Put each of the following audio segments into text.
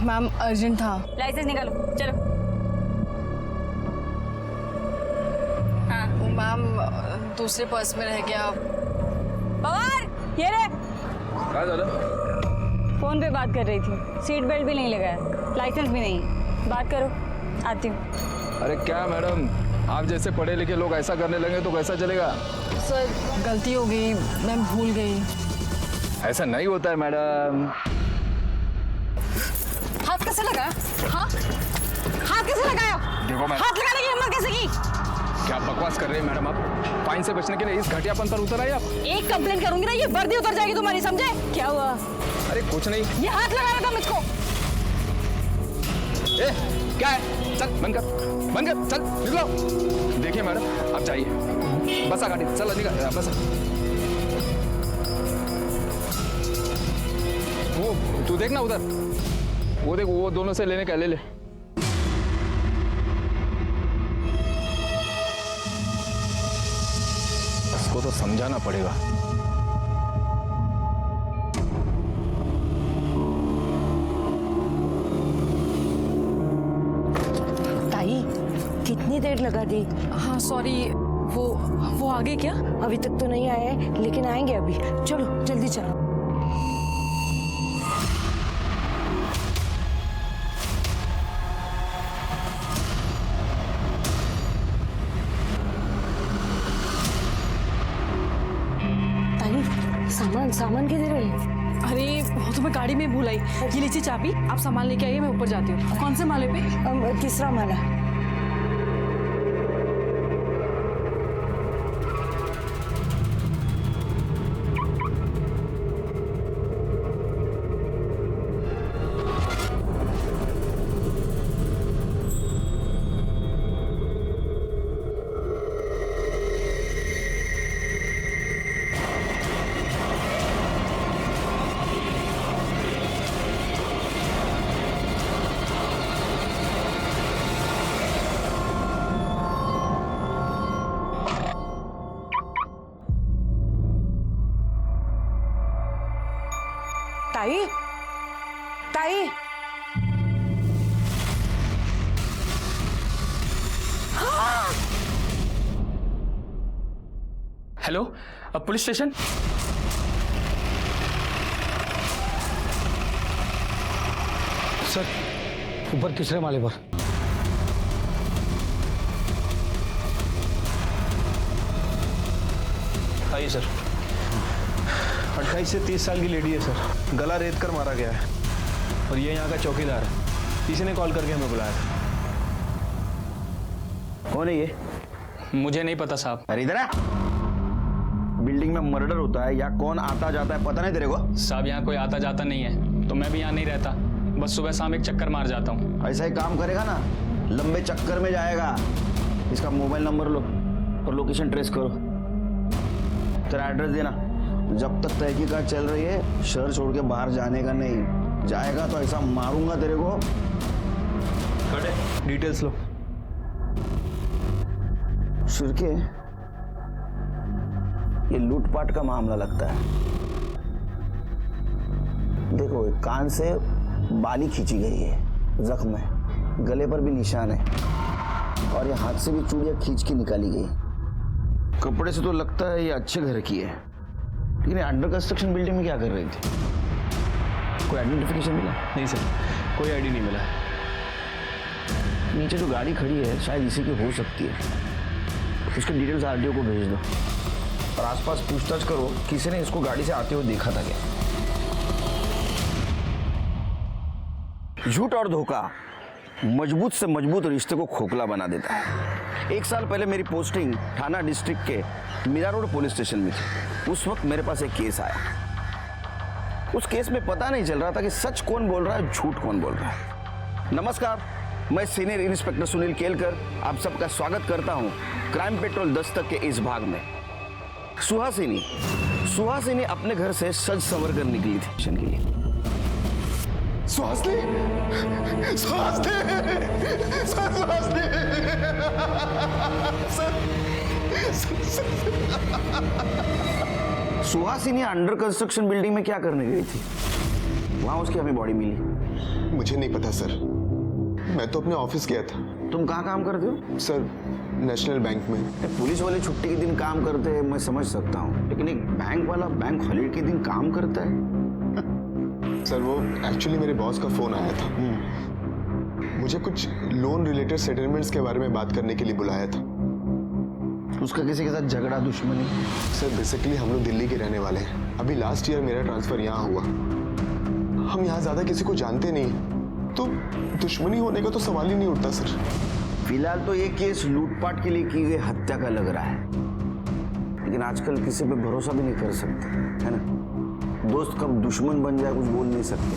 Ma'am urgent था। Licence निकालो, चलो। हाँ मैम दूसरे पर्स में रह गया। पवार, ये रे। क्या दादा? फोन पे बात कर रही थी, सीट बेल्ट भी नहीं लगाया, लाइसेंस भी नहीं। बात करो, आती हूँ। अरे क्या मैडम, आप जैसे पढ़े लिखे लोग ऐसा करने लगे तो कैसा चलेगा? सर गलती हो गई, मैं भूल गई। ऐसा नहीं होता है मैडम। हाथ कैसे लगाया? हाँ हाथ कैसे लगाया? देखो मैडम, हाथ लगाने की हिम्मत कैसे की? क्या बकवास कर रहे हैं मैडम आप? फाइन से बचने के लिए इस घटियापन पर उतर आए आप? एक कंप्लेंट करूंगी ना, ये वर्दी उतर जाएगी तुम्हारी, समझे? क्या हुआ? अरे कुछ नहीं। ये हाथ लगा रहा था मुझको। ए, क्या है? चल बंद कर, चल निकलो। देखिए मैडम, आप जाइए, बसा गाड़ी, चल निकल, बसा। वो तू देखना उधर, वो देख, वो दोनों से लेने का ले ले। इसको तो समझाना पड़ेगा। ताई, कितनी देर लगा दी? हाँ सॉरी, वो आगे क्या? अभी तक तो नहीं आए हैं, लेकिन आएंगे अभी। चलो जल्दी चलो। ताई, सामान किधर है? अरे वो तो मैं गाड़ी में भूल आई। ये लीजिए चाबी, आप सामान लेके आइए, मैं ऊपर जाती हूँ। कौन से माले पे? तीसरा माला। ताई, ताई, हेलो, पुलिस स्टेशन। सर, ऊपर तीसरे माले पर। आइए सर। 28 से 30 साल की लेडी है सर, गला रेत कर मारा गया है और ये यहाँ का चौकीदार है। किसी ने कॉल करके हमें बुलाया था। कौन है ये? मुझे नहीं पता साहब। अरे इधर आ। बिल्डिंग में मर्डर होता है या कौन आता जाता है पता नहीं तेरे को? साहब यहाँ कोई आता जाता नहीं है, तो मैं भी यहाँ नहीं रहता, बस सुबह शाम एक चक्कर मार जाता हूँ। ऐसा ही काम करेगा ना, लंबे चक्कर में जाएगा। इसका मोबाइल नंबर लो और लोकेशन ट्रेस करो। तेरा एड्रेस देना। जब तक तहकीकात चल रही है, शहर छोड़ के बाहर जाने का नहीं। जाएगा तो ऐसा मारूंगा तेरे को। डिटेल्स लो। शिरके, ये लूटपाट का मामला लगता है। देखो, एक कान से बाली खींची गई है, जख्म है, गले पर भी निशान है और ये हाथ से भी चूड़ियां खींच के निकाली गई। कपड़े से तो लगता है ये अच्छे घर की है, लेकिन अंडर कंस्ट्रक्शन बिल्डिंग में क्या कर रही थी? कोई आइडेंटिफिकेशन मिला? नहीं सर, कोई आईडी नहीं मिला। नीचे जो गाड़ी खड़ी है शायद इसी की हो सकती है। उसके डिटेल्स आरटीओ को भेज दो और आसपास पूछताछ करो, किसी ने इसको गाड़ी से आते हुए देखा था क्या? झूठ और धोखा मजबूत से मजबूत रिश्ते को खोखला बना देता है। 1 साल पहले मेरी पोस्टिंग थाना डिस्ट्रिक्ट के मीरा रोड पुलिस स्टेशन में थी। उस वक्त मेरे पास एक केस आया। उस केस में पता नहीं चल रहा था कि सच कौन बोल रहा है, झूठ कौन बोल रहा है। नमस्कार, मैं सीनियर इंस्पेक्टर सुनील केलकर आप सबका स्वागत करता हूं क्राइम पेट्रोल दस्तक के इस भाग में। सुहासिनी अपने घर से सज संवर कर निकली थी मिशन के लिए। सुहासिनी अंडर कंस्ट्रक्शन बिल्डिंग में क्या करने गई थी? वहां उसकी हमें बॉडी मिली। मुझे नहीं पता सर, मैं तो अपने ऑफिस गया था। तुम कहाँ काम करते हो? सर नेशनल बैंक में। पुलिस वाले छुट्टी के दिन काम करते हैं, मैं समझ सकता हूँ, लेकिन एक बैंक वाला बैंक हॉलीडे के दिन काम करता है? सर वो एक्चुअली मेरे बॉस का फोन आया था, मुझे कुछ लोन रिलेटेड सेटलमेंट्स के बारे में बात करने के लिए बुलाया था। उसका किसी के साथ झगड़ा दुश्मनी? सर बेसिकली हम लोग दिल्ली के रहने वाले हैं। अभी लास्ट ईयर मेरा ट्रांसफर यहाँ हुआ। हम यहाँ ज्यादा किसी को जानते नहीं, तो दुश्मनी होने का तो सवाल ही नहीं उठता सर। फिलहाल तो ये केस लूटपाट के लिए की गई हत्या का लग रहा है, लेकिन आजकल किसी पे भरोसा भी नहीं कर सकते, है ना? दोस्त कब दुश्मन बन जाए कुछ बोल नहीं सकते।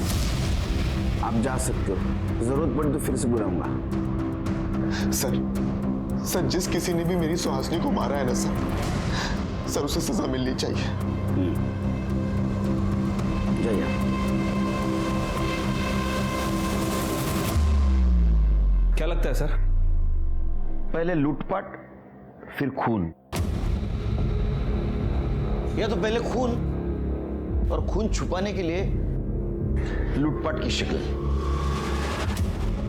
आप जा सकते हो, जरूरत पड़ी तो फिर से बुलाऊंगा। सर जिस किसी ने भी मेरी सुहासिनी को मारा है ना सर उसे सजा मिलनी चाहिए। जाइए। क्या लगता है सर? पहले लूटपाट फिर खून, या तो पहले खून और खून छुपाने के लिए लूटपाट की शक्ल।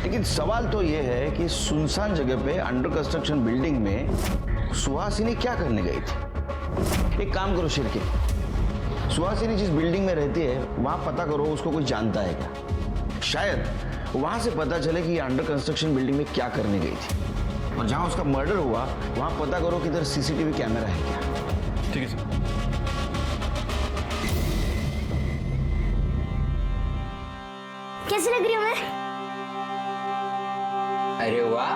लेकिन सवाल तो यह है कि सुनसान जगह पे अंडर कंस्ट्रक्शन बिल्डिंग में सुहासिनी क्या करने गई थी? एक काम करो शिरके, सुहासिनी जिस बिल्डिंग में रहती है वहां पता करो उसको कोई जानता है क्या। शायद वहां से पता चले कि ये अंडर कंस्ट्रक्शन बिल्डिंग में क्या करने गई थी, और जहां उसका मर्डर हुआ वहां पता करो कि इधर सीसीटीवी कैमरा है क्या। ठीक है सर। कैसी लग रही हूँ मैं? अरे वाह,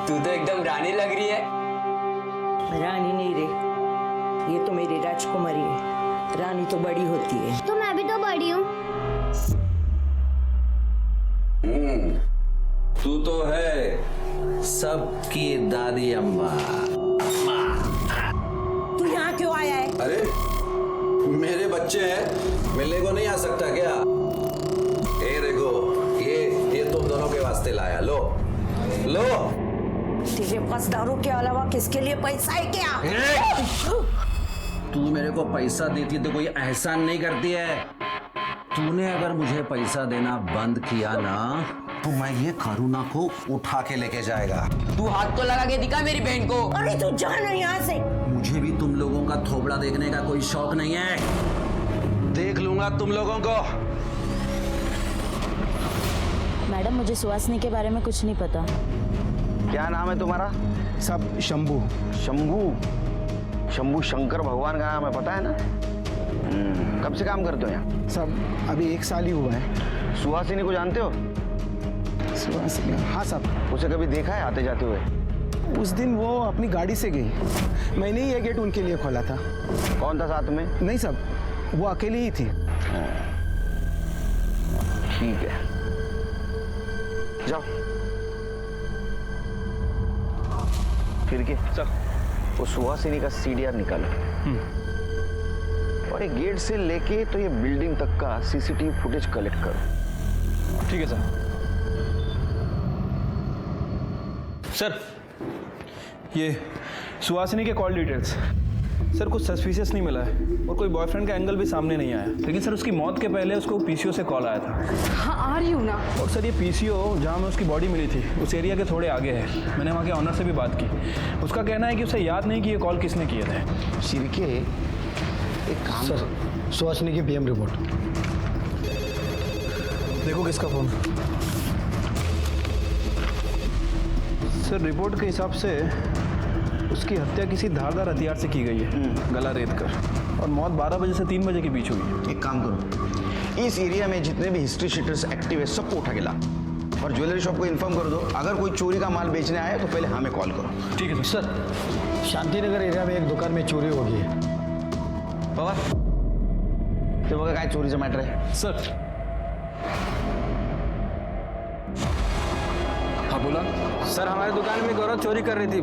तू तो एकदम रानी लग रही है। रानी नहीं रे, ये तो मेरी राजकुमारी है। रानी तो बड़ी होती है। तो मैं भी तो बड़ी हूँ। तू तो है सबकी दादी अम्मा। तू यहाँ क्यों आया है? अरे मेरे बच्चे हैं, मिलने को नहीं आ सकता क्या? ए देखो, ये तुम दोनों के वास्ते लाया, लो लो। तेरे पास दारू के अलावा किसके लिए पैसा है क्या? तू मेरे को पैसा देती तो कोई एहसान नहीं करती है। तूने अगर मुझे पैसा देना बंद किया ना तो मैं ये करुणा को उठा के लेके जाएगा। तू हाथ तो लगा के दिखा मेरी बहन को। अरे तू जा ना यहाँ से। मुझे भी तुम लोगों का थोबड़ा देखने का कोई शौक नहीं है, देख लूंगा तुम लोगों को। मैडम मुझे सुहासिनी के बारे में कुछ नहीं पता। क्या नाम है तुम्हारा? सब शंभू। शंभू शंकर भगवान का नाम है, पता है ना? कब से काम करते हो यहाँ? सब अभी 1 साल ही हुआ है। सुहासिनी को जानते हो? हाँ साहब। उसे कभी देखा है आते जाते हुए? उस दिन वो अपनी गाड़ी से गई, मैंने ही ये गेट उनके लिए खोला था। कौन था साथ में? नहीं साहब, वो अकेली ही थी। ठीक है, जाओ। फिर के सर वो सुहासिनी का सीडीआर निकालो, और एक गेट से लेके तो ये बिल्डिंग तक का सीसीटीवी फुटेज कलेक्ट करो। ठीक है सर। सर ये सुहासिनी के कॉल डिटेल्स सर कुछ सस्पिशियस नहीं मिला है, और कोई बॉयफ्रेंड का एंगल भी सामने नहीं आया। लेकिन सर उसकी मौत के पहले उसको पीसीओ से कॉल आया था। हाँ आ रही हूँ ना। और सर ये पीसीओ जहाँ में उसकी बॉडी मिली थी उस एरिया के थोड़े आगे है। मैंने वहाँ के ऑनर से भी बात की, उसका कहना है कि उसे याद नहीं कि ये कॉल किसने किए थे। शिरके एक काम सर सुहासिनी की पीएम रिपोर्ट देखो किसका फोन। सर रिपोर्ट के हिसाब से उसकी हत्या किसी धारदार हथियार से की गई है, गला रेत कर, और मौत 12 बजे से 3 बजे के बीच हुई है। एक काम करो, इस एरिया में जितने भी हिस्ट्री शीटर्स एक्टिव है सबको उठा के ला, और ज्वेलरी शॉप को इन्फॉर्म कर दो, अगर कोई चोरी का माल बेचने आए तो पहले हमें कॉल करो। ठीक है सर। शांतिनगर एरिया में एक दुकान में चोरी हो गई है। बाबा तो बघा काय चोरीचं मॅटर आहे सर। हाँ बोला। सर हमारे दुकान में एक औरत चोरी कर रही थी,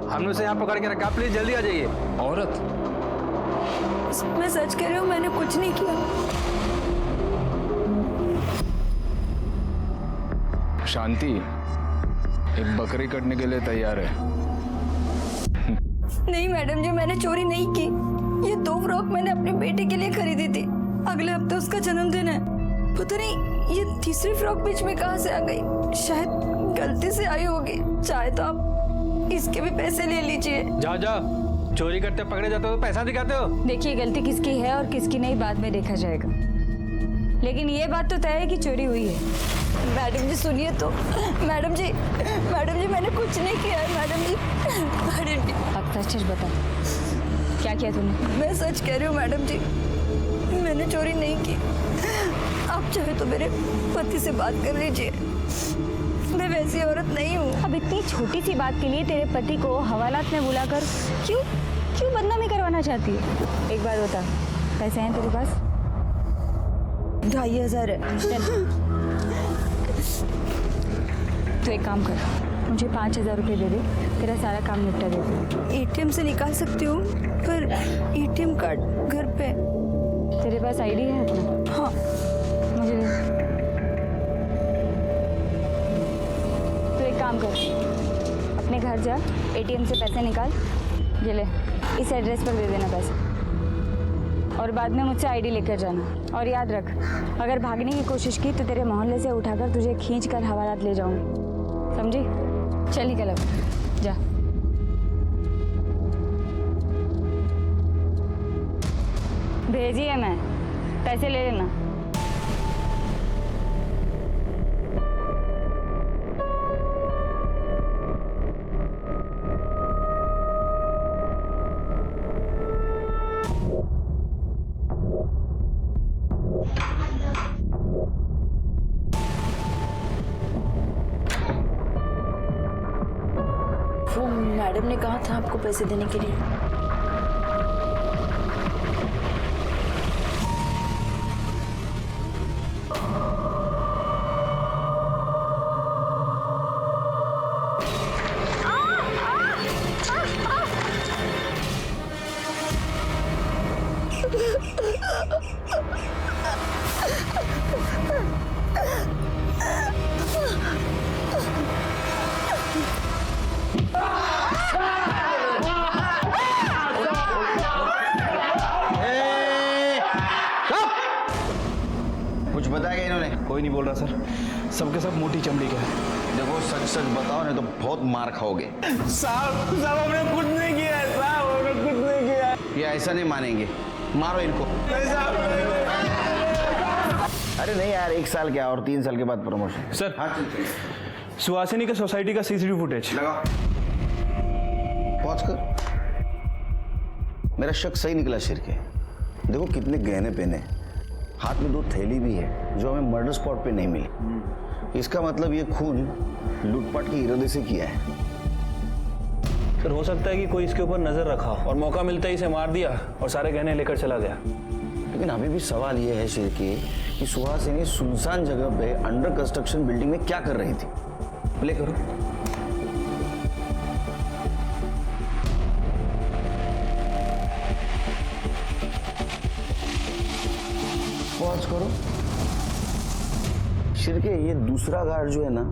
हमने उसे यहाँ पकड़ के रखा, प्लीज जल्दी आ जाइए। औरत? मैं सच कह रही हूँ, मैंने कुछ नहीं किया। शांति एक बकरी कटने के लिए तैयार है। नहीं मैडम जी, मैंने चोरी नहीं की। ये 2 फ्रॉक मैंने अपने बेटे के लिए खरीदी थी, अगले हफ्ते उसका जन्मदिन है। पता नहीं ये तीसरी फ्रॉक बीच में कहाँ से आ गई? शायद गलती से आई होगी। चाहे तो आप इसके भी पैसे ले लीजिए। जाओ जाओ, चोरी करते पकड़े जाते हो तो पैसा दिखाते हो। देखिए गलती किसकी है और किसकी नहीं बाद में देखा जाएगा, लेकिन ये बात तो तय है कि चोरी हुई है। मैडम जी सुनिए तो। मैडम जी मैंने कुछ नहीं किया है। मैडम जी अब सच बता, क्या किया तुमने? मैं सच कह रही हूँ मैडम जी, मैंने चोरी नहीं की। आप चाहे तो मेरे पति से बात कर लीजिए, मैं वैसी औरत नहीं हूँ। अब इतनी छोटी सी बात के लिए तेरे पति को हवालात में बुलाकर क्यों बदनामी करवाना चाहती है? एक बात बता, पैसे हैं तेरे पास? 2500 है। चल तो एक काम कर, मुझे 5000 रुपये दे दे, तेरा सारा काम निपटा दे दे। ATM से निकाल सकती हूँ, पर ATM कार्ड घर पे। तेरे पास आईडी है अपना? हाँ मुझे दे। तो एक काम कर, अपने घर जा, ATM से पैसे निकाल, ये ले, इस एड्रेस पर दे देना पैसे, और बाद में मुझसे आईडी लेकर जाना। और याद रख, अगर भागने की कोशिश की तो तेरे मोहल्ले से उठाकर तुझे खींच कर हवालात ले जाऊंगी, समझी? चल निकल अब, जा। भेजी है मैं, पैसे ले लेना। वो मैडम ने कहा था आपको पैसे देने के लिए। कुछ बताया इन्होंने? कोई नहीं बोल रहा सर, सबके सब मोटी चमड़ी के हैं। देखो सच सच बताओ नहीं तो बहुत मार खाओगे। साहब हमने कुछ नहीं किया है, साहब हमने कुछ नहीं किया है। ये ऐसा नहीं मानेंगे, मारो इनको। अरे नहीं यार, 1 साल क्या और 3 साल के बाद प्रमोशन। सर हाँ सुहासिनी के सोसाइटी का CCTV फुटेज लगा, पहुंच कर। मेरा शक सही निकला शिर के। देखो कितने गहने पहने, हाथ में 2 थैली भी है जो हमें मर्डर स्पॉट पे नहीं मिली। इसका मतलब ये खून लूटपाट के इरादे से किया है। फिर हो सकता है कि कोई इसके ऊपर नजर रखा और मौका मिलता ही इसे मार दिया और सारे गहने लेकर चला गया। लेकिन अभी भी सवाल ये है शिर के कि सुहासिनी सुनसान जगह पे अंडर कंस्ट्रक्शन बिल्डिंग में क्या कर रही थी? प्ले करो। पॉज करो। शिरके ये दूसरा गार्ड जो है ना,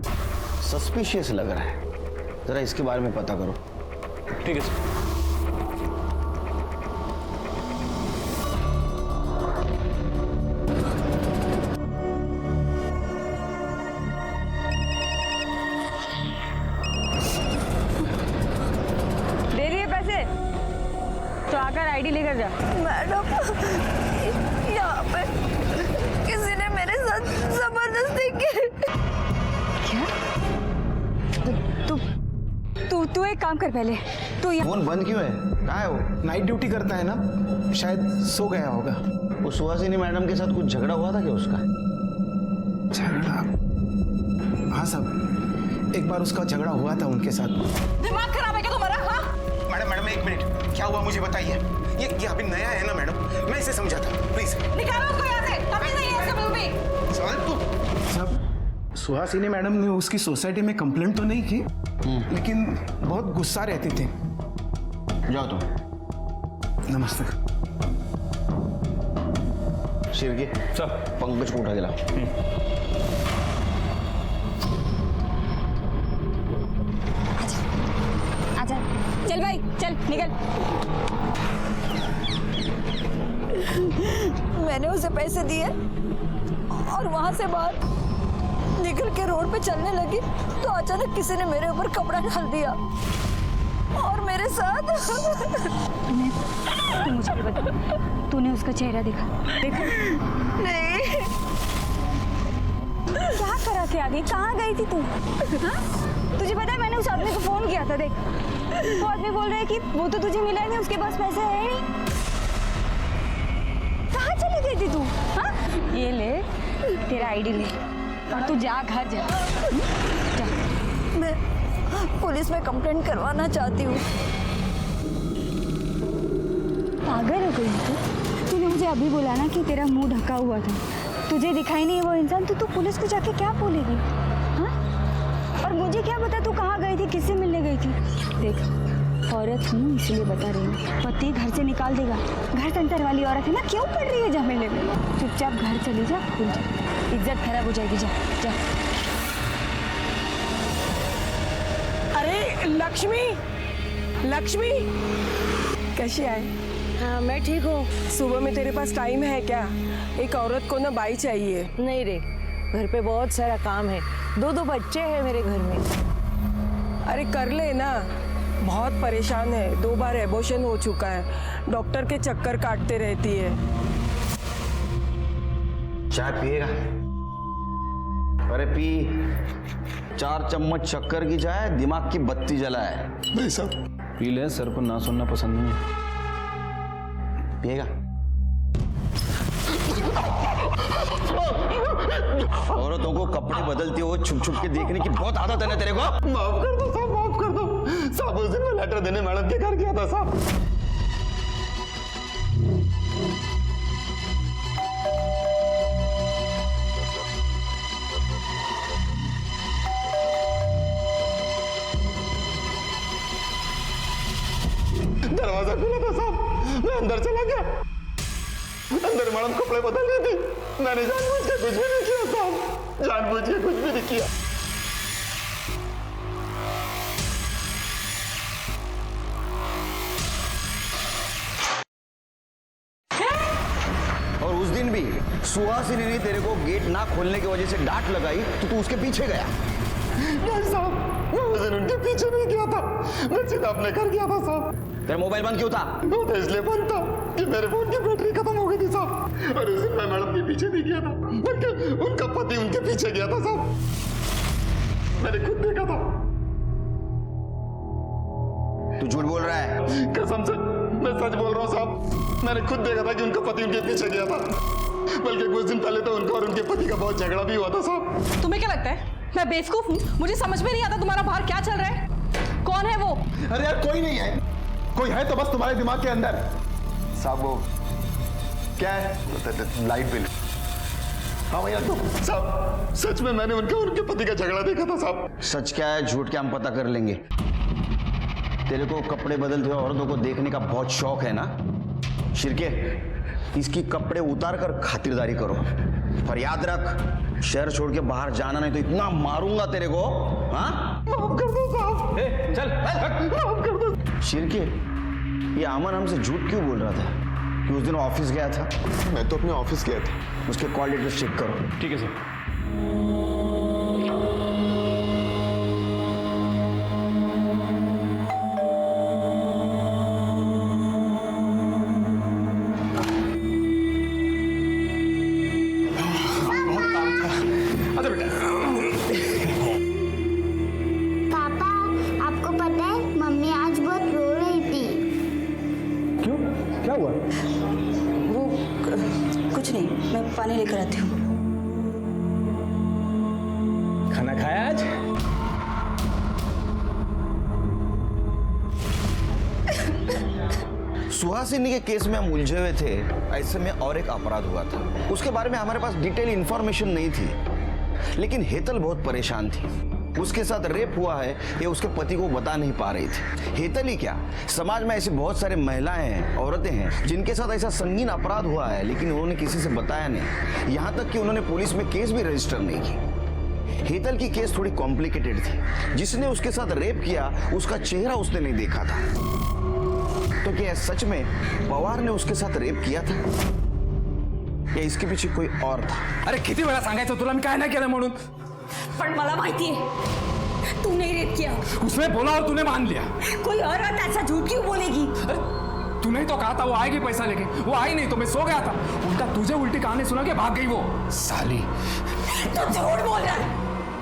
सस्पिशियस लग रहा है, जरा इसके बारे में पता करो। ठीक है सर। दे दिए पैसे तो आकर आईडी लेकर जा। मैडम यहाँ पे किसी ने मेरे साथ जबरदस्ती की। क्या? तू एक काम कर, पहले तू फोन बंद क्यों है? कहाँ है वो? नाइट ड्यूटी करता है ना, शायद सो गया होगा। वो सुहासिनी मैडम के साथ कुछ झगड़ा हुआ था क्या उसका? झगड़ा? हाँ साहब, एक बार उसका झगड़ा हुआ था उनके साथ। दिमाग खराब है क्या तुम्हारा? हाँ मैडम 1 मिनट, क्या हुआ मुझे बताइए। ये अभी नया है ना मैडम, मैं इसे समझाता, प्लीज निकालो उसको यहाँ से, तभी नहीं है इसका बिल्कुल भी। सवाल तो साहब सुहासिनी मैडम ने उसकी सोसाइटी में कंप्लेंट तो नहीं की, लेकिन बहुत गुस्सा रहती थी। जाओ तुम। नमस्ते। शिरके सब पंकज को उठा के लाओ। आजा, चल भाई चल निकल। मैंने उसे पैसे दिए और वहां से बाहर निकल के रोड पे चलने लगी तो अचानक किसी ने मेरे ऊपर कपड़ा डाल दिया और मेरे साथ। तू मुझे बता, तूने उसका चेहरा देखा? नहीं। क्या करा के आगे? कहाँ गई थी तू? हाँ? तुझे पता है मैंने उस आदमी को फोन किया था, देख वो आदमी बोल रहा है कि वो तो तुझे मिला नहीं, उसके पास पैसे है नहीं। कहाँ चली गई थी तू? हाँ? ये ले तेरा आईडी ले और तू जा घर जा। मैं पुलिस में कंप्लेंट करवाना चाहती हूँ। पागल हो गई तू? तूने मुझे अभी बोला ना कि तेरा मुंह ढका हुआ था, तुझे दिखाई नहीं वो इंसान, तो तू पुलिस को जाके क्या बोलेगी? हाँ? और मुझे क्या पता तू कहाँ गई थी, किससे मिलने गई थी? देख औरत हूँ इसलिए बता रही हूँ, पति घर से निकाल देगा। घर संसार वाली औरत है ना, क्यों पड़ रही है झमेले में? चुपचाप घर चली जा, भूल जा, इज्जत खराब हो जाएगी। जा जा। अरे लक्ष्मी, लक्ष्मी कैसी है? हाँ मैं ठीक हूँ। सुबह में तेरे पास टाइम है क्या? एक औरत को ना बाई चाहिए। नहीं रे, घर पे बहुत सारा काम है, दो बच्चे हैं मेरे घर में। अरे कर ले ना, बहुत परेशान है, 2 बार एबॉर्शन हो चुका है, डॉक्टर के चक्कर काटते रहती है। चाय पिएगा? अरे पी, 4 चम्मच शक्कर की चाय दिमाग की बत्ती जलाए। नहीं साहब। पी ले, सर पर ना सुनना पसंद नहीं है। पिएगा? औरतों को कपड़े बदलते हो छुप छुप के देखने की बहुत आदत है ना तेरे को? माफ कर दो साहब, माफ कर दो साहब। उस दिन मैं लेटर देने मैडम के घर गया था साहब। दरवाजा खुला था साहब, मैं अंदर चला गया। अंदर मैडम कपड़े बदल रही थी, मैंने जानबूझ के कुछ भी नहीं किया साहब, जानबूझ के कुछ भी नहीं किया। और उस दिन भी सुहासिनी ने तेरे को गेट ना खोलने की वजह से डांट लगाई तो तू उसके पीछे गया। नहीं साहब, मैं उस दिन उनके पीछे नहीं गया था, मैं सीधा अपने घर गया था साहब। तेरा मोबाइल बंद क्यों था? वो तो इसलिए बंद था कि मेरे फोन की बैटरी खत्म हो गई थी साहब। और उस दिन मैं मैडम के पीछे नहीं गया था, बल्कि उनका पति उनके पीछे गया था साहब। मैंने खुद देखा था। तू झूठ बोल रहा है? कसम से मैं सच बोल रहा हूँ साहब, मैंने खुद देखा था कि उनका पति उनके पीछे गया था। बल्कि कुछ दिन पहले तो उनका और उनके पति का बहुत झगड़ा भी हुआ था साहब। तुम्हें क्या लगता है मैं बेवकूफ हूँ? मुझे समझ में नहीं आता तुम्हारा बाहर क्या चल रहा है। कौन है वो? अरे यार कोई नहीं है, कोई है तो बस तुम्हारे दिमाग के अंदर। साहब वो क्या है? Light bill. हाँ भैया तो साहब सच में मैंने उनका और उनके पति का झगड़ा देखा था साहब। सच क्या है झूठ क्या हम पता कर लेंगे। तेरे को कपड़े बदलते हुए औरतों को देखने का बहुत शौक है ना? शिरके, इसकी कपड़े उतार कर खातिरदारी करो, पर याद रख शहर छोड़ के बाहर जाना नहीं तो इतना मारूंगा तेरे को। हाँ? माफ कर दो साहब। चल माफ कर दो। शिरके, ये अमन हमसे झूठ क्यों बोल रहा था कि उस दिन ऑफिस गया था? मैं तो अपने ऑफिस गया था। उसके कॉल डिटेल्स चेक करो। ठीक है सर। पापा आपको पता है मम्मी आज बहुत रो रही थी। क्यों, क्या हुआ? वो कुछ नहीं, मैं पानी लेकर आती हूँ। खाना खाया आज? सुहासिनी के केस में हम उलझे हुए थे, ऐसे में और एक अपराध हुआ था। उसके बारे में हमारे पास डिटेल इंफॉर्मेशन नहीं थी, लेकिन हेतल बहुत परेशान थी। उसके साथ रेप हुआ है ये उसके पति को बता नहीं पा रही थी। हेतल ही क्या, समाज में ऐसी बहुत सारी महिलाएं हैं, औरतें हैं जिनके साथ ऐसा संगीन अपराध हुआ है, लेकिन उन्होंने किसी से बताया नहीं। यहाँ तक कि उन्होंने पुलिस में केस भी रजिस्टर नहीं की। हेतल की केस थोड़ी कॉम्प्लिकेटेड थी। जिसने उसके साथ रेप किया उसका चेहरा उसने नहीं देखा था। तो क्या सच में पवार ने उसके साथ रेप किया था? या इसके पीछे कोई और था? अरे किती वेळा सांगायचं तुला मी काय नाही केलं म्हणून? पण मला माहिती है तूने रेप किया। उसने बोला और तूने मान लिया। कोई और आता ऐसा झूठ क्यों बोलेगी? तूने ही तो कहा था वो आएगी पैसा लेके, वो आई नहीं तो मैं सो गया था। उल्टा तुझे उल्टी कहानी सुना के भाग गई वो साली। तू झूठ बोल रहा है।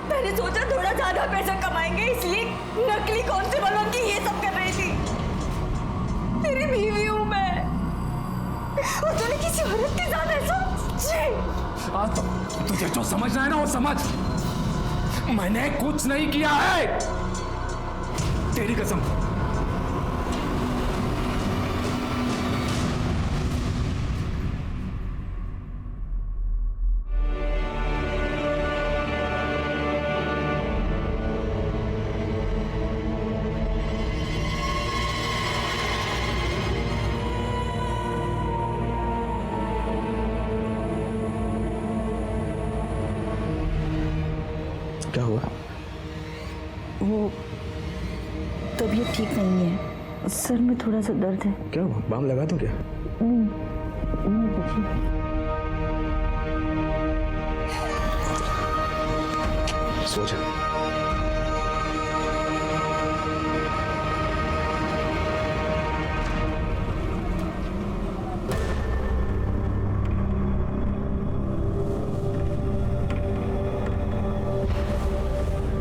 मैंने सोचा थोड़ा ज्यादा पैसा कमाएंगे इसलिए नकली कांस्टेबल बन के ये सब कर रही थी। तेरी बीवी हूँ मैं और तूने किसी औरत के साथ ऐसा? तो तुझे जो समझना है ना वो समझ। मैंने कुछ नहीं किया है, तेरी कसम। क्या हुआ? वो तबीयत ठीक नहीं है, सर में थोड़ा सा दर्द है। क्या हुआ? बाम लगा दूं क्या? नहीं सो जा।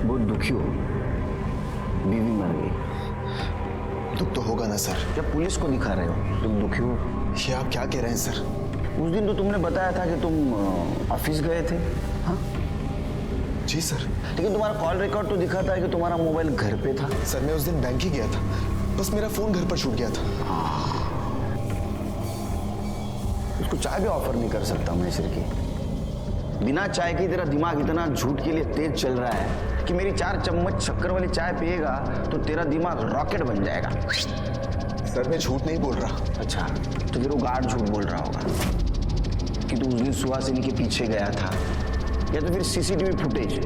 बहुत दुखी हो, बीवी मर गई। दुख तो होगा ना सर। जब पुलिस को दिखा रहे हो तुम दुखी हो? ये आप क्या कह रहे हैं सर? उस दिन तो तुमने बताया था कि तुम ऑफिस गए थे। हाँ जी सर। लेकिन तुम्हारा कॉल रिकॉर्ड तो दिखाता है कि तुम्हारा मोबाइल घर पे था। सर मैं उस दिन बैंक ही गया था, बस मेरा फोन घर पर छूट गया था। उसको चाय भी ऑफर नहीं कर सकता मैं सिर की। बिना चाय के तेरा दिमाग इतना झूठ के लिए तेज चल रहा है कि मेरी 4 चम्मच शक्कर वाली चाय पिएगा तो तेरा दिमाग रॉकेट बन जाएगा। सर मैं झूठ नहीं बोल रहा। अच्छा तो फिर वो गार्ड झूठ बोल रहा होगा कि तू उस दिन सुहासिनी के पीछे गया था, या तो फिर सीसीटीवी फुटेज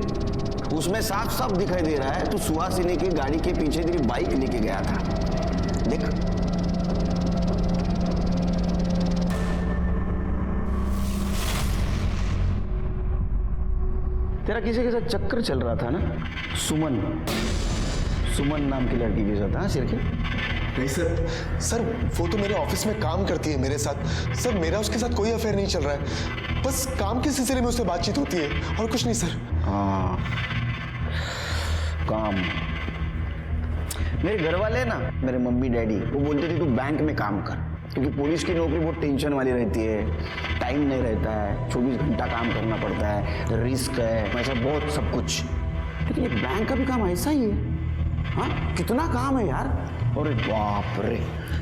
उसमें साफ साफ दिखाई दे रहा है तू सुहासिनी की गाड़ी के पीछे तेरी बाइक लेके गया था। देख तेरा किसी के साथ चक्कर चल रहा था ना, सुमन नाम की लड़की के साथ। हाँ सिर के? नहीं सर वो तो मेरे ऑफिस में काम करती है मेरे साथ। सर मेरा उसके साथ कोई अफेयर नहीं चल रहा है, बस काम के सिलसिले में उससे बातचीत होती है और कुछ नहीं सर। हाँ काम। मेरे घर वाले ना, मेरे मम्मी डैडी वो बोलते थे तू बैंक में काम कर, क्योंकि पुलिस की नौकरी बहुत टेंशन वाली रहती है, टाइम नहीं रहता है, 24 घंटा काम करना पड़ता है, रिस्क है, ऐसा बहुत सब कुछ। लेकिन ये बैंक का भी काम ऐसा ही है। हाँ कितना काम है यार। अरे बाप रे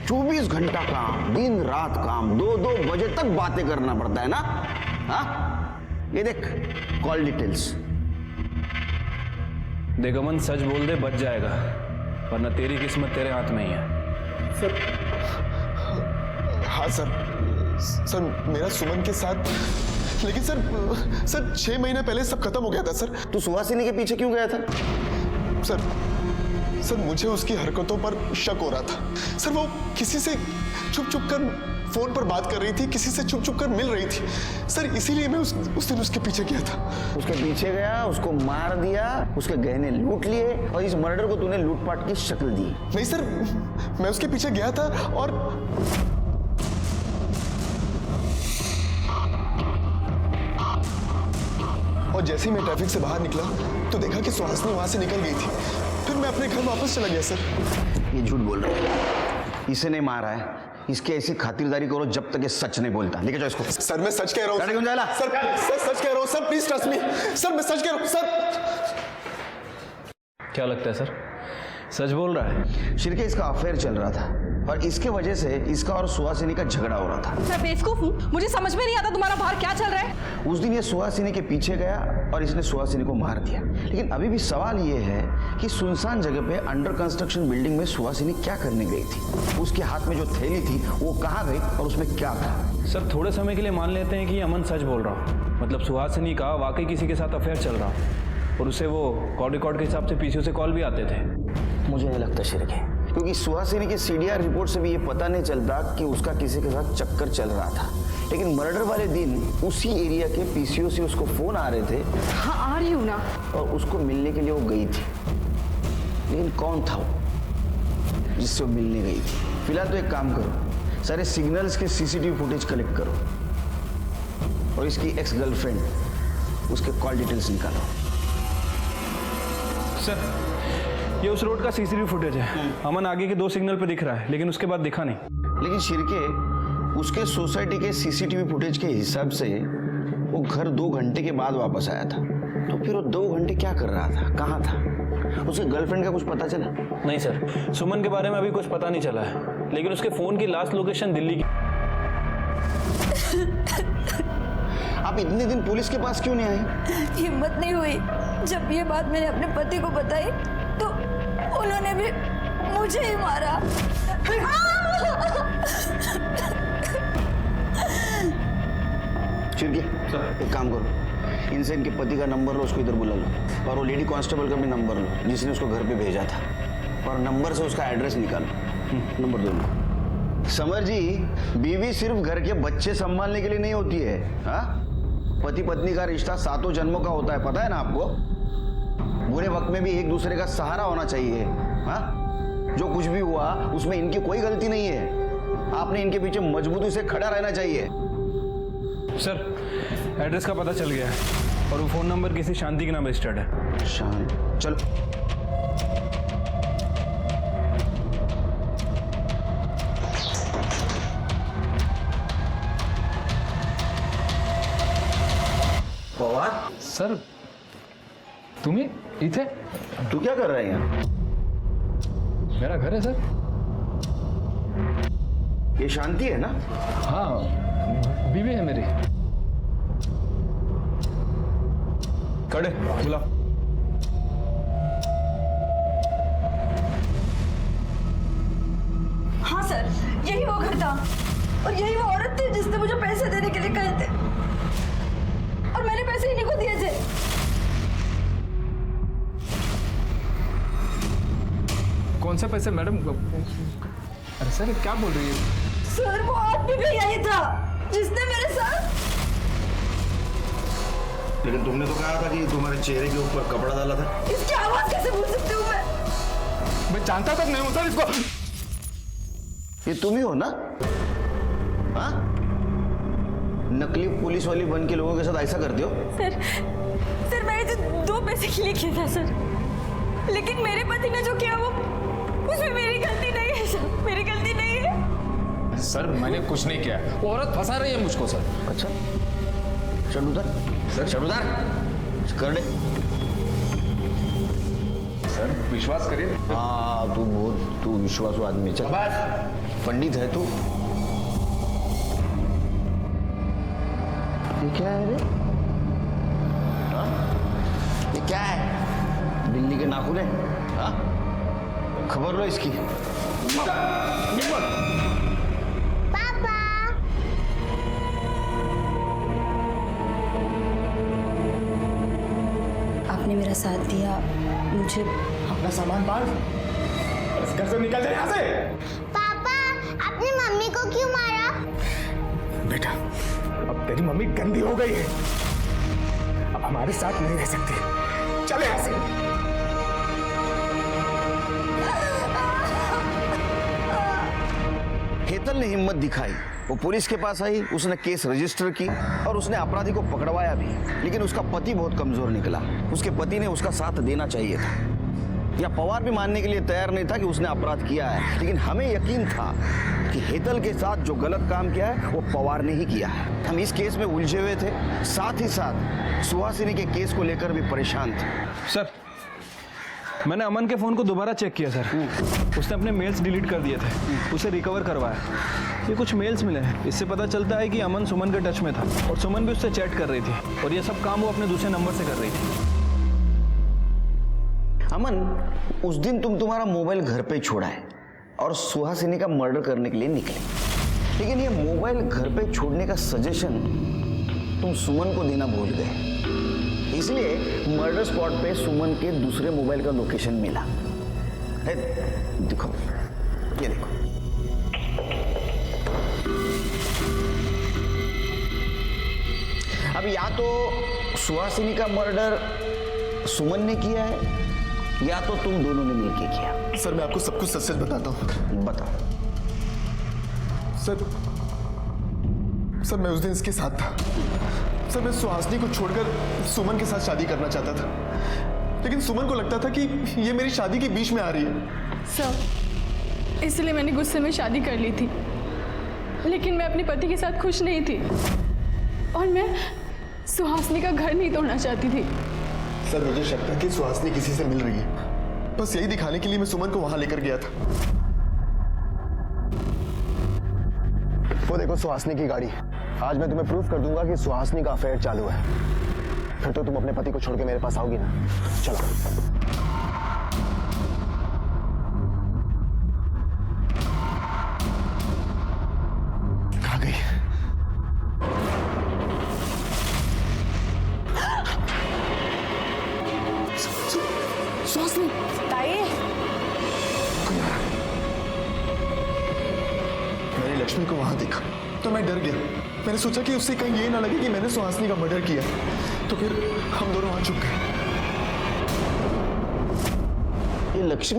24 घंटा काम, दिन रात काम, 2-2 बजे तक बातें करना पड़ता है ना। हाँ ये देख कॉल डिटेल्स। देख अमन सच बोल दे बच जाएगा, वरना तेरी किस्मत तेरे हाथ में ही है। सर हाँ सर मेरा सुमन के साथ, लेकिन सर 6 महीने पहले सब खत्म हो गया था सर। तू सुहासिनी के पीछे क्यों गया था? सर मुझे उसकी हरकतों पर शक हो रहा था। सर वो किसी से छुप कर फोन पर बात कर रही थी, किसी से छुप कर मिल रही थी सर, इसीलिए मैं उस दिन उसके पीछे गया था। उसके पीछे गया, उसको मार दिया, उसके गहने लूट लिए और इस मर्डर को तूने लूटपाट की शक्ल दी। नहीं सर मैं उसके पीछे गया था और जैसे ही मैं ट्रैफिक से बाहर निकला तो देखा कि सुहासिनी वहां से निकल गई थी। फिर मैं अपने घर वापस चला गया सर। ये झूठ बोल रहा है, इसे नहीं मारा है, इसकी ऐसी खातिरदारी करो जब तक ये सच नहीं बोलता। लेके जाओ इसको। सर मैं सच कह रहा हूँ सर सच कह रहा हूँ sir, please trust me sir, मैं सच कह रहा हूँ सर। क्या लगता है सर सच बोल रहा है? शिरके इसका अफेयर चल रहा था और इसके वजह से इसका और सुहासिनी का झगड़ा हो रहा था। मैं बेवकूफ हूँ, मुझे समझ में नहीं आता तुम्हारा बाहर क्या चल रहा है। उस दिन ये सुहासिनी के पीछे गया और इसने सुहासिनी को मार दिया। लेकिन अभी भी सवाल ये है कि सुनसान जगह पे अंडर कंस्ट्रक्शन बिल्डिंग में सुहासिनी क्या करने गई थी? उसके हाथ में जो थैली थी वो कहाँ गई और उसमें क्या था? सर थोड़े समय के लिए मान लेते हैं कि अमन सच बोल रहा हूँ, मतलब सुहासिनी का वाकई किसी के साथ अफेयर चल रहा और उसे वो कॉल रिकॉर्ड के हिसाब से पीसीओ से कॉल भी आते थे। मुझे नहीं लगता शिरके, क्योंकि सुहासिनी की सीडीआर रिपोर्ट से भी ये पता नहीं चलता कि उसका किसी के साथ चक्कर चल रहा था। लेकिन मर्डर वाले दिन उसी एरिया के पीसीओ से उसको फोन आ रहे थे। हाँ आ रही हूँ ना। और उसको मिलने के लिए वो गई थी, लेकिन कौन था वो जिससे वो मिलने गई थी? फिलहाल तो एक काम करो, सारे सिग्नल्स के सीसीटीवी फुटेज कलेक्ट करो और इसकी एक्स गर्लफ्रेंड उसके कॉल डिटेल्स निकालो। सर ये उस रोड का सीसीटीवी फुटेज है। अमन आगे के 2 सिग्नल पे दिख रहा है, लेकिन उसके बाद दिखा नहीं। लेकिन शिरके, उसके सोसाइटी के सीसीटीवी फुटेज के हिसाब से वो घर 2 घंटे के बाद वापस आया था। तो फिर वो 2 घंटे क्या कर रहा था, कहाँ था? उसके गर्लफ्रेंड का कुछ पता चला? नहीं सर, सुमन के बारे में अभी कुछ पता नहीं चला है, लेकिन उसके फोन की लास्ट लोकेशन दिल्ली की। आप इतने दिन पुलिस के पास क्यों नहीं आए? हिम्मत नहीं हुई। जब ये बात मैंने अपने पति को बताई तो उन्होंने भी मुझे ही मारा। चिरके, एक काम करो, इनसे इनके पति का नंबर लो, उसको इधर बुला लो और वो लेडी कांस्टेबल का भी नंबर लो जिसने उसको घर पे भेजा था, और नंबर से उसका एड्रेस निकालो। नंबर 2। समर जी, बीवी सिर्फ घर के बच्चे संभालने के लिए नहीं होती है। हाँ, पति पत्नी का रिश्ता 7 जन्मों का होता है, पता है ना आपको? बुरे वक्त में भी एक दूसरे का सहारा होना चाहिए। हाँ, जो कुछ भी हुआ उसमें इनकी कोई गलती नहीं है। आपने इनके पीछे मजबूती से खड़ा रहना चाहिए। सर एड्रेस का पता चल गया है और वो फोन नंबर किसी शांति के नाम रजिस्टर्ड है। शांति, चलो। पवार सर, तुम्ही इथे? तू क्या कर रहा है यहाँ? मेरा घर है सर। ये शांति है ना? हाँ, बीवी है मेरी। खड़े, बुला। हाँ सर, यही वो घर था और यही वो औरत थी जिसने मुझे पैसे देने के लिए कहे थे और मैंने पैसे इन्हीं को दिए थे। कौन से पैसे मैडम? अरे सर क्या बोल रही है? सर वो आदमी भी यही था जिसने मेरे साथ। लेकिन तुमने तो कहा था कि तुम्हारे चेहरे के ऊपर कपड़ा डाला था। इसकी आवाज कैसे भूल सकती हूँ मैं जानता तक नहीं हूँ सर इसको। ये तुम ही हो ना? हाँ, नकली पुलिस वाली बन के लोगों के साथ ऐसा करते हो? सर मैंने तो 2 पैसे के लिए किया था सर, लेकिन मेरे पति ने जो किया वो उसमें मेरी गलती नहीं है सर, मेरी गलती नहीं है। सर मैंने कुछ नहीं किया, वो औरत फंसा रही है मुझको सर। अच्छा, शर्ट सर, शर्ट कर दे सर, विश्वास करिए। हाँ, तू विश्वासू आदमी। चल, पंडित है तू। ये क्या है रे? हाँ? ये क्या है? बिल्ली के नाखून है? हाँ? खबर लो इसकी। पापा, आपने मेरा साथ दिया, मुझे अपना सामान बांध, इस घर से निकल जाए यहाँ से। पापा, आपने मम्मी को क्यों मारा? बेटा, अब तेरी मम्मी गंदी हो गई है, अब हमारे साथ नहीं रह सकती। चले यहाँ से। हेतल ने हिम्मत दिखाई, वो पुलिस के पास आई, उसने केस रजिस्टर की और उसने अपराधी को पकड़वाया भी। लेकिन उसका पति बहुत कमजोर निकला। उसके पति ने उसका साथ देना चाहिए था, या पवार भी मानने के लिए तैयार नहीं था कि उसने अपराध किया है। लेकिन हमें यकीन था कि हेतल के साथ जो गलत काम किया है वो पवार ने ही किया है। हम इस केस में उलझे हुए थे, साथ ही साथ सुहासिनी के केस को लेकर भी परेशान थे। सर मैंने अमन के फोन को दोबारा चेक किया सर, उसने अपने मेल्स डिलीट कर दिए थे, उसे रिकवर करवाया। ये कुछ मेल्स मिले हैं, इससे पता चलता है कि अमन सुमन के टच में था और सुमन भी उससे चैट कर रही थी और ये सब काम वो अपने दूसरे नंबर से कर रही थी। अमन, उस दिन तुम्हारा मोबाइल घर पे छोड़ा है और सुहासिनी का मर्डर करने के लिए निकले, लेकिन ये मोबाइल घर पे छोड़ने का सजेशन तुम सुमन को देना भूल गए। इसलिए मर्डर स्पॉट पे सुमन के दूसरे मोबाइल का लोकेशन मिला। देखो, ये देखो। या तो सुहासिनी का मर्डर सुमन ने किया है या तो तुम दोनों ने मिलकर किया। सर मैं आपको सब कुछ सच सच बताता हूँ। बताओ। सर मैं उस दिन इसके साथ था। सर मैं सुहासिनी को छोड़कर सुमन के साथ शादी करना चाहता था, लेकिन सुमन को लगता था कि ये मेरी शादी के बीच में आ रही है। सर इसलिए मैंने गुस्से में शादी कर ली थी, लेकिन मैं अपने पति के साथ खुश नहीं थी और मैं सुहासिनी का घर नहीं तोड़ना चाहती थी। सर मुझे शक था कि सुहासिनी किसी से मिल रही है, बस यही दिखाने के लिए मैं सुमन को वहां लेकर गया था। वो देखो सुहासिनी की गाड़ी। आज मैं तुम्हें प्रूफ कर दूंगा कि सुहासिनी का अफेयर चालू है, फिर तो तुम अपने पति को छोड़ के मेरे पास आओगी ना। चलो। कहाँ गई? सुहासिनी। ताई। मैंने लक्ष्मी को वहां देखा तो मैं डर गया। मैंने सोचा कि उससे कहीं ये ना लगे कि मैंने सुहासिनी का मर्डर किया, तो फिर हम दोनों वहां छुप गए। ये लक्ष्मी